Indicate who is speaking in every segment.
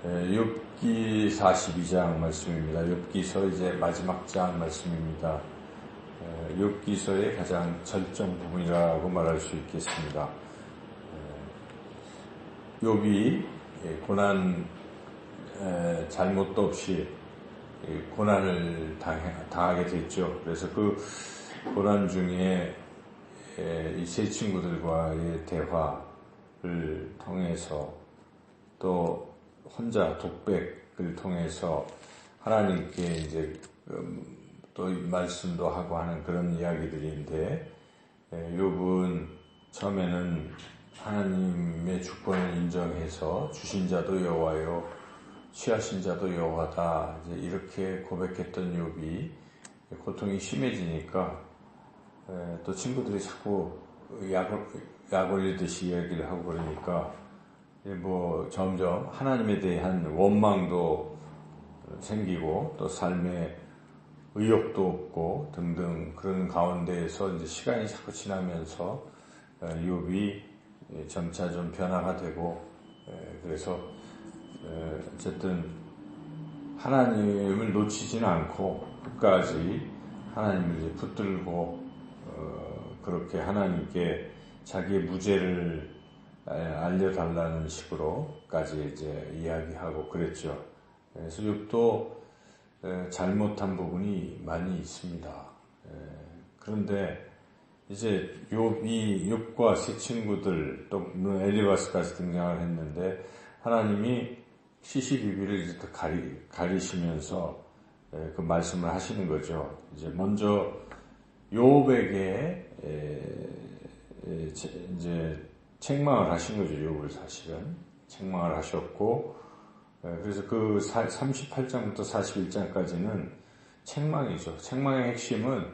Speaker 1: 욥기 42장 말씀입니다. 욥기서 이제 마지막 장 말씀입니다. 욥기서의 가장 절정 부분이라고 말할 수 있겠습니다. 욥이 고난, 잘못도 없이 고난을 당하게 됐죠. 그래서 그 고난 중에 이 세 친구들과의 대화를 통해서 또 혼자 독백을 통해서 하나님께 이제 또 말씀도 하고 하는 그런 이야기들인데, 욥은 처음에는 하나님의 주권을 인정해서 주신 자도 여호와요 취하신 자도 여호와다 이렇게 고백했던 욥이 고통이 심해지니까 또 친구들이 자꾸 약 올리듯이 이야기를 하고 그러니까 점점 하나님에 대한 원망도 생기고 또 삶에 의욕도 없고 등등 그런 가운데에서 이제 시간이 자꾸 지나면서 욥이 점차 좀 변화가 되고, 그래서 어쨌든 하나님을 놓치지는 않고 끝까지 하나님을 이제 붙들고 그렇게 하나님께 자기의 무죄를 알려달라는 식으로까지 이제 이야기하고 그랬죠. 그래서 욥도 잘못한 부분이 많이 있습니다. 그런데 이제 욥과 세 친구들 또 엘리바스까지 등장을 했는데 하나님이 시시비비를 이제 가리시면서 그 말씀을 하시는 거죠. 이제 먼저 욥에게 이제 책망을 하신 거죠. 욥을 사실은 책망을 하셨고, 그래서 그 38장부터 41장까지는 책망이죠. 책망의 핵심은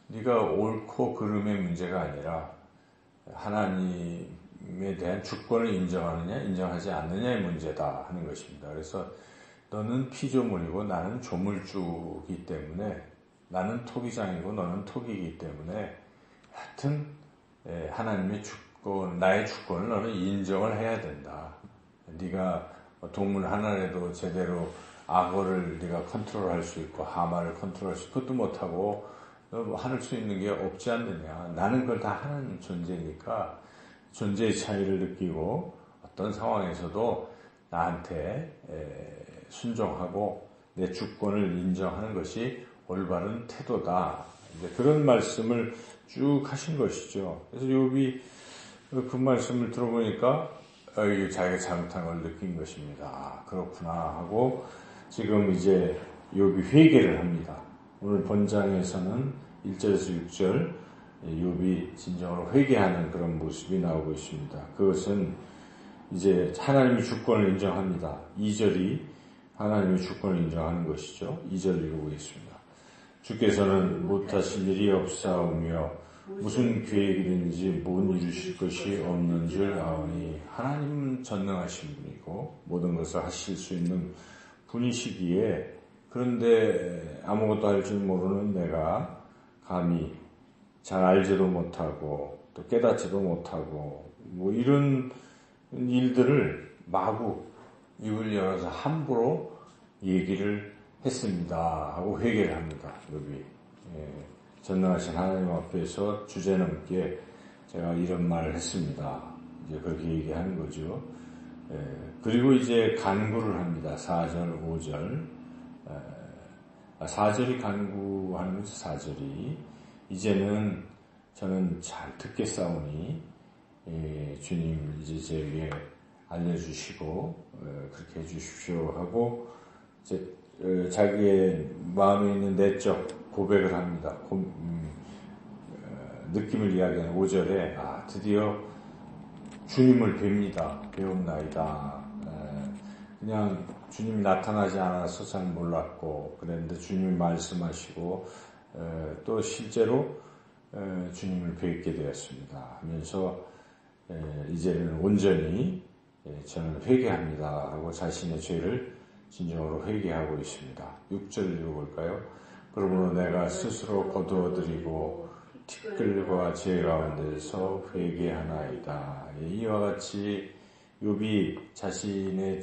Speaker 1: 네가 옳고 그름의 문제가 아니라 하나님에 대한 주권을 인정하느냐 인정하지 않느냐의 문제다 하는 것입니다. 그래서 너는 피조물이고 나는 조물주이기 때문에, 나는 토기장이고 너는 토기이기 때문에 하여튼 하나님의 주권, 나의 주권을 너는 인정을 해야 된다. 네가 동물 하나라도 제대로 악어를 네가 컨트롤할 수 있고 하마를 컨트롤할 수 있고 그것도 못하고 너 할 수 있는 게 없지 않느냐. 나는 그걸 다 하는 존재니까 존재의 차이를 느끼고 어떤 상황에서도 나한테 순종하고 내 주권을 인정하는 것이 올바른 태도다. 이제 그런 말씀을 쭉 하신 것이죠. 그래서 욥이 그 말씀을 들어보니까 자기가 잘못한 걸 느낀 것입니다. 아, 그렇구나 하고 지금 이제 욥이 회개를 합니다. 오늘 본장에서는 1절에서 6절 욥이 진정으로 회개하는 그런 모습이 나오고 있습니다. 그것은 이제 하나님의 주권을 인정합니다. 2절이 하나님의 주권을 인정하는 것이죠. 2절 읽어보겠습니다. 주께서는 못하실 일이 없사오며 무슨 계획이든지 못 이루실 것이 없는 줄 아오니 하나님은 전능하신 분이고 모든 것을 하실 수 있는 분이시기에, 그런데 아무것도 할 줄 모르는 내가 감히 잘 알지도 못하고 또 깨닫지도 못하고 이런 일들을 마구 입을 열어서 함부로 얘기를 했습니다 하고 회개를 합니다. 욥이 전능하신 하나님 앞에서 주제넘게 제가 이런 말을 했습니다. 이제 그렇게 얘기하는 거죠. 그리고 이제 간구를 합니다. 4절, 5절. 4절이 간구하는 거죠. 4절이 이제는 저는 잘 듣겠사오니 주님 이제 저에게 알려주시고 그렇게 해주십시오 하고 이제 자기의 마음에 있는 내적 고백을 합니다. 느낌을 이야기하는 5절에 드디어 주님을 뵙니다. 배움나이다. 그냥 주님이 나타나지 않아서 잘 몰랐고 그랬는데 주님이 말씀하시고 또 실제로 주님을 뵙게 되었습니다 하면서 이제는 온전히 저는 회개합니다 하고 자신의 죄를 진정으로 회개하고 있습니다. 6절 읽어볼까요? 그러므로 내가 스스로 거두어드리고 티끌과 죄 가운데서 회개하나이다. 이와 같이 욥이 자신의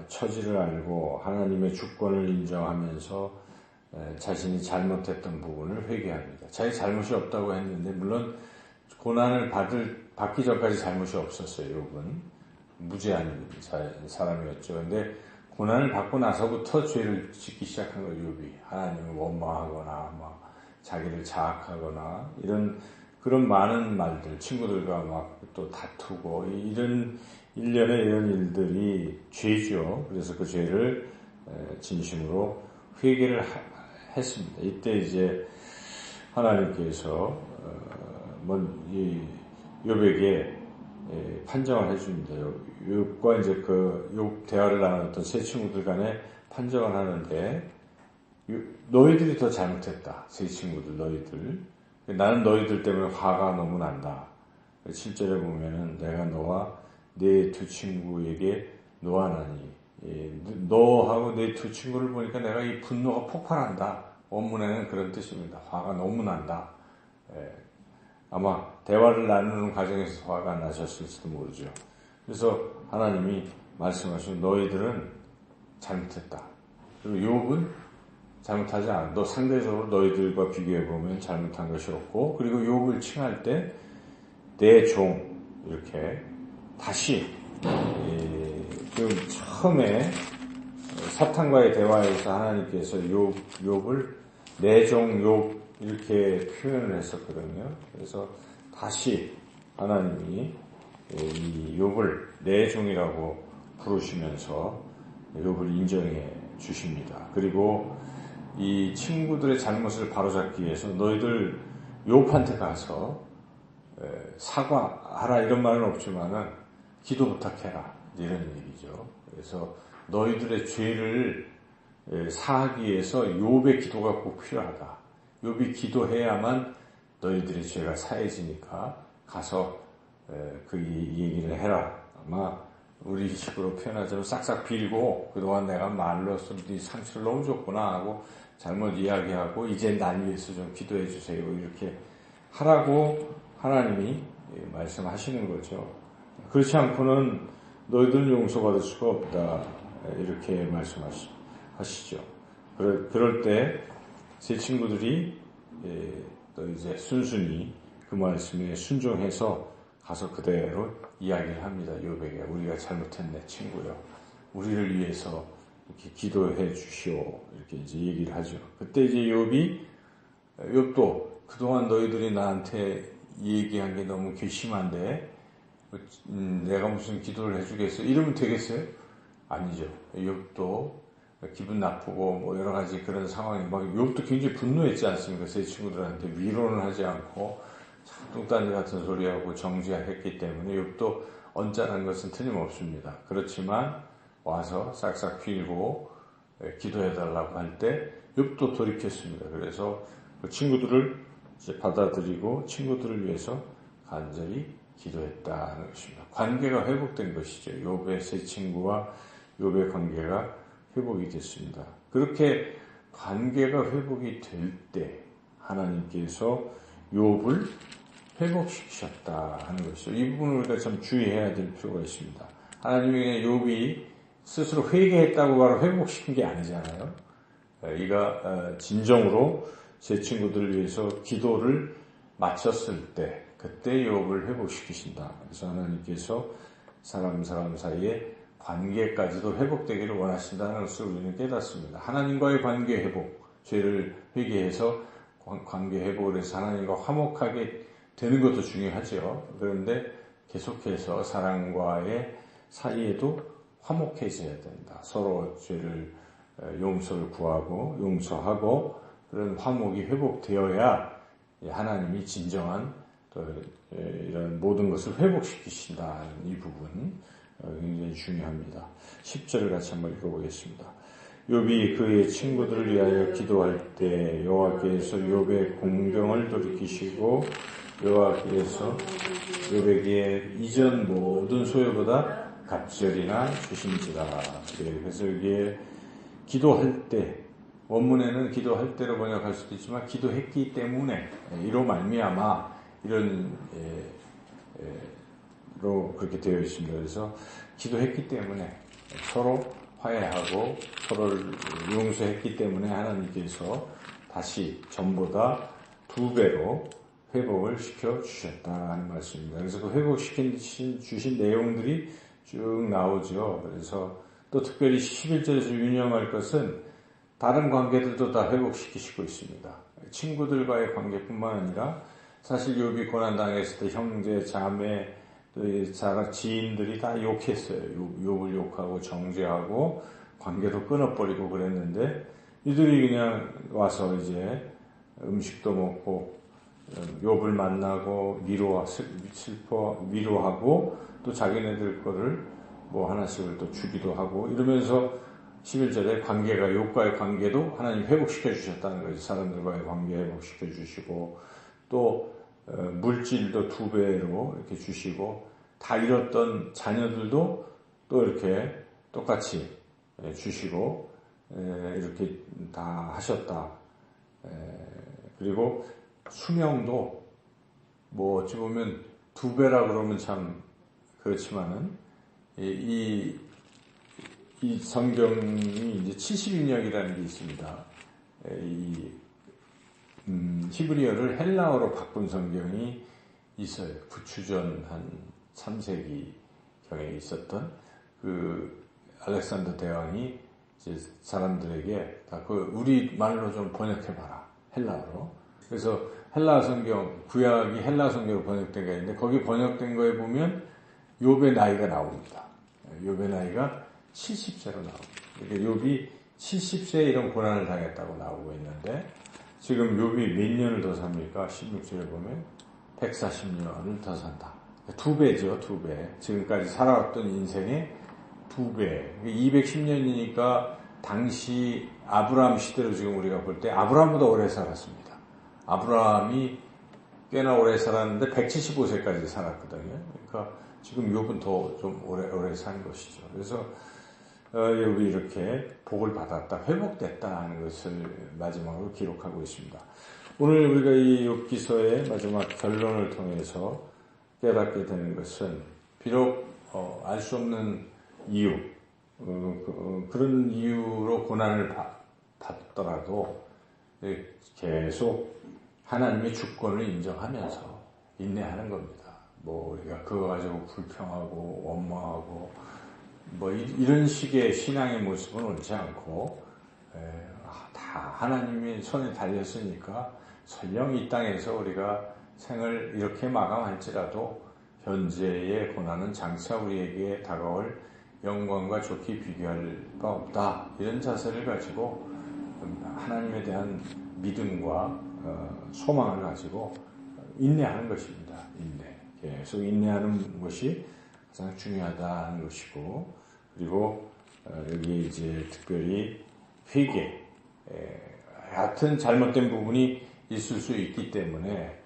Speaker 1: 처지를 알고 하나님의 주권을 인정하면서 자신이 잘못했던 부분을 회개합니다. 자기 잘못이 없다고 했는데 물론 고난을 받기 전까지 잘못이 없었어요. 욥은 무죄한 사람이었죠. 근데 고난을 받고 나서부터 죄를 짓기 시작한 거예요. 욥이 하나님을 원망하거나 자기를 자학하거나 그런 많은 말들, 친구들과 막 또 다투고 이런 일련의 이런 일들이 죄죠. 그래서 그 죄를 진심으로 회개를 했습니다. 이때 이제 하나님께서 욥에게 판정을 해줍니다. 욥과 이제 욥 대화를 나눴던 세 친구들 간에 판정을 하는데 너희들이 더 잘못했다. 세 친구들 너희들. 나는 너희들 때문에 화가 너무 난다. 7절에 보면은 내가 너와 네 두 친구에게 노하나니 너하고 내 두 친구를 보니까 내가 이 분노가 폭발한다. 원문에는 그런 뜻입니다. 화가 너무 난다. 아마 대화를 나누는 과정에서 화가 나셨을지도 모르죠. 그래서 하나님이 말씀하신 너희들은 잘못했다. 그리고 욥은 잘못하지 않아. 상대적으로 너희들과 비교해보면 잘못한 것이 없고, 그리고 욥을 칭할 때 내 종 이렇게 다시 처음에 사탄과의 대화에서 하나님께서 욥을 내 종 욥 이렇게 표현을 했었거든요. 그래서 다시 하나님이 이 욥을 내 종이라고 부르시면서 욥을 인정해 주십니다. 그리고 이 친구들의 잘못을 바로잡기 위해서 너희들 욥한테 가서 사과하라 이런 말은 없지만은 기도 부탁해라 이런 얘기죠. 그래서 너희들의 죄를 사하기 위해서 욥의 기도가 꼭 필요하다. 욥이 기도해야만 너희들의 죄가 사해지니까 가서 그 얘기를 해라. 아마 우리 식으로 표현하자면 싹싹 빌고 그동안 내가 말로써 네 상처를 너무 줬구나 하고 잘못 이야기하고 이제 날 위해서 좀 기도해 주세요. 이렇게 하라고 하나님이 말씀하시는 거죠. 그렇지 않고는 너희들은 용서받을 수가 없다. 이렇게 말씀하시죠. 그럴 때 제 친구들이 또 이제 순순히 그 말씀에 순종해서 가서 그대로 이야기를 합니다. 욥에게 우리가 잘못했네 친구요. 우리를 위해서 이렇게 기도해 주시오. 이렇게 이제 얘기를 하죠. 그때 이제 욥도 그동안 너희들이 나한테 얘기한 게 너무 괘씸한데 내가 무슨 기도를 해주겠어? 이러면 되겠어요? 아니죠. 욥도 기분 나쁘고 뭐 여러 가지 그런 상황이 막 욥도 굉장히 분노했지 않습니까? 제 친구들한테 위로는 하지 않고 뚱딴지 같은 소리하고 정죄했기 때문에 욥도 언짢은 것은 틀림없습니다. 그렇지만 와서 싹싹 빌고 기도해달라고 할 때 욥도 돌이켰습니다. 그래서 그 친구들을 이제 받아들이고 친구들을 위해서 간절히 기도했다는 것입니다. 관계가 회복된 것이죠. 욥의 세 친구와 욥의 관계가 회복이 됐습니다. 그렇게 관계가 회복이 될 때 하나님께서 욥을 회복시키셨다 하는 것이죠. 이 부분을 우리가 참 주의해야 될 필요가 있습니다. 하나님의 욥이 스스로 회개했다고 바로 회복시킨 게 아니잖아요. 이가 진정으로 제 친구들을 위해서 기도를 마쳤을 때 그때 욥을 회복시키신다. 그래서 하나님께서 사람 사이에 관계까지도 회복되기를 원하신다는 것을 우리는 깨닫습니다. 하나님과의 관계 회복, 죄를 회개해서 관계 회복을 해서 하나님과 화목하게 되는 것도 중요하죠. 그런데 계속해서 사랑과의 사이에도 화목해져야 된다. 서로 죄를 용서를 구하고 용서하고 그런 화목이 회복되어야 하나님이 진정한 또 이런 모든 것을 회복시키신다는 이 부분 굉장히 중요합니다. 10절을 같이 한번 읽어보겠습니다. 욥이 그의 친구들을 위하여 기도할 때 여호와께서 욥의 공경을 돌이키시고 여호와께서 욥에게 이전 모든 소요보다 갑절이나 주신지라. 그래서 여기에 기도할 때 원문에는 기도할 때로 번역할 수도 있지만 기도했기 때문에 이로 말미암아 이런 그렇게 되어 있습니다. 그래서 기도했기 때문에 서로 화해하고 서로를 용서했기 때문에 하나님께서 다시 전보다 2배로 회복을 시켜주셨다는 말씀입니다. 그래서 그 주신 내용들이 쭉 나오죠. 그래서 또 특별히 11절에서 유념할 것은 다른 관계들도 다 회복시키시고 있습니다. 친구들과의 관계뿐만 아니라 사실 욥이 고난당했을 때 형제, 자매, 또 지인들이 다 욕했어요. 욥을 욕하고 정죄하고 관계도 끊어버리고 그랬는데 이들이 그냥 와서 이제 음식도 먹고 욥을 만나고 위로하고 또 자기네들 거를 뭐 하나씩을 또 주기도 하고 이러면서 11절에 욥과의 관계도 하나님 회복시켜 주셨다는 거죠. 사람들과의 관계 회복시켜 주시고 또 물질도 2배로 이렇게 주시고 다 잃었던 자녀들도 또 이렇게 똑같이 주시고 이렇게 다 하셨다. 그리고 수명도 뭐 어찌 보면 2배라 그러면 참 그렇지만은 이 성경이 이제 70인역이라는 게 있습니다. 히브리어를 헬라어로 바꾼 성경이 있어요. 구추전 한 3세기경에 있었던 그 알렉산더 대왕이 이제 사람들에게 다 그 우리 말로 좀 번역해봐라. 헬라어로. 그래서 헬라 성경, 구약이 헬라 성경으로 번역된 게 있는데 거기 번역된 거에 보면 욥의 나이가 나옵니다. 욥의 나이가 70세로 나옵니다. 그러니까 욥이 70세에 이런 고난을 당했다고 나오고 있는데 지금 욥이 몇 년을 더 삽니까? 16절에 보면 140년을 더 산다. 2배죠, 2배. 지금까지 살아왔던 인생의 2배. 210년이니까 당시 아브라함 시대로 지금 우리가 볼 때 아브라함보다 오래 살았습니다. 아브라함이 꽤나 오래 살았는데 175세까지 살았거든요. 그러니까 지금 욥은 더 좀 오래 산 것이죠. 그래서 욥이 이렇게 복을 받았다, 회복됐다 하는 것을 마지막으로 기록하고 있습니다. 오늘 우리가 이 욥기서의 마지막 결론을 통해서 깨닫게 되는 것은 비록 알 수 없는 이유, 그런 이유로 고난을 받더라도 계속 하나님의 주권을 인정하면서 인내하는 겁니다. 뭐 우리가 그거 가지고 불평하고 원망하고 뭐 이런 식의 신앙의 모습은 옳지 않고 다 하나님의 손에 달렸으니까 설령 이 땅에서 우리가 생을 이렇게 마감할지라도 현재의 고난은 장차 우리에게 다가올 영광과 좋게 비교할 바 없다. 이런 자세를 가지고 하나님에 대한 믿음과 소망을 가지고 인내하는 것입니다. 계속 인내하는 것이 가장 중요하다는 것이고, 그리고 여기에 이제 특별히 회개, 같은 잘못된 부분이 있을 수 있기 때문에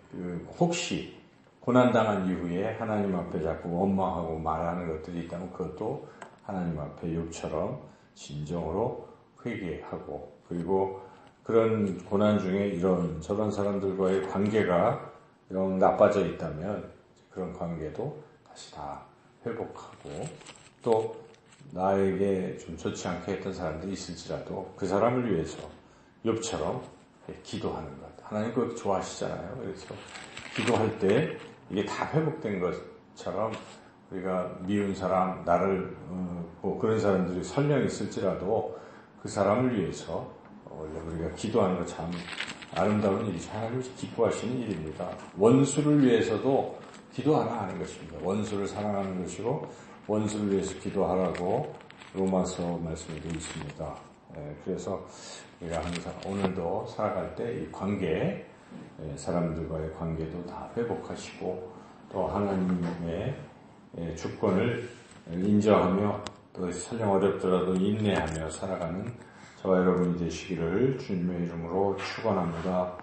Speaker 1: 혹시 고난당한 이후에 하나님 앞에 자꾸 원망하고 말하는 것들이 있다면 그것도 하나님 앞에 욥처럼 진정으로 회개하고, 그리고 그런 고난 중에 이런 저런 사람들과의 관계가 영 나빠져 있다면 그런 관계도 다시 다 회복하고, 또 나에게 좀 좋지 않게 했던 사람들이 있을지라도 그 사람을 위해서 욥처럼 기도하는 것. 하나님 그것도 좋아하시잖아요. 그래서 기도할 때 이게 다 회복된 것처럼 우리가 미운 사람, 나를 뭐 그런 사람들이 설령 있을지라도 그 사람을 위해서 원래 우리가 기도하는 거 참 아름다운 일이죠. 하나님이 기뻐하시는 일입니다. 원수를 위해서도 기도하라 하는 것입니다. 원수를 사랑하는 것이고 원수를 위해서 기도하라고 로마서 말씀이 되어 있습니다. 그래서 우리가 항상 오늘도 살아갈 때 이 관계, 사람들과의 관계도 다 회복하시고 또 하나님의 주권을 인정하며 또 설령 어렵더라도 인내하며 살아가는 저와 여러분이 되시기를 주님의 이름으로 축원합니다.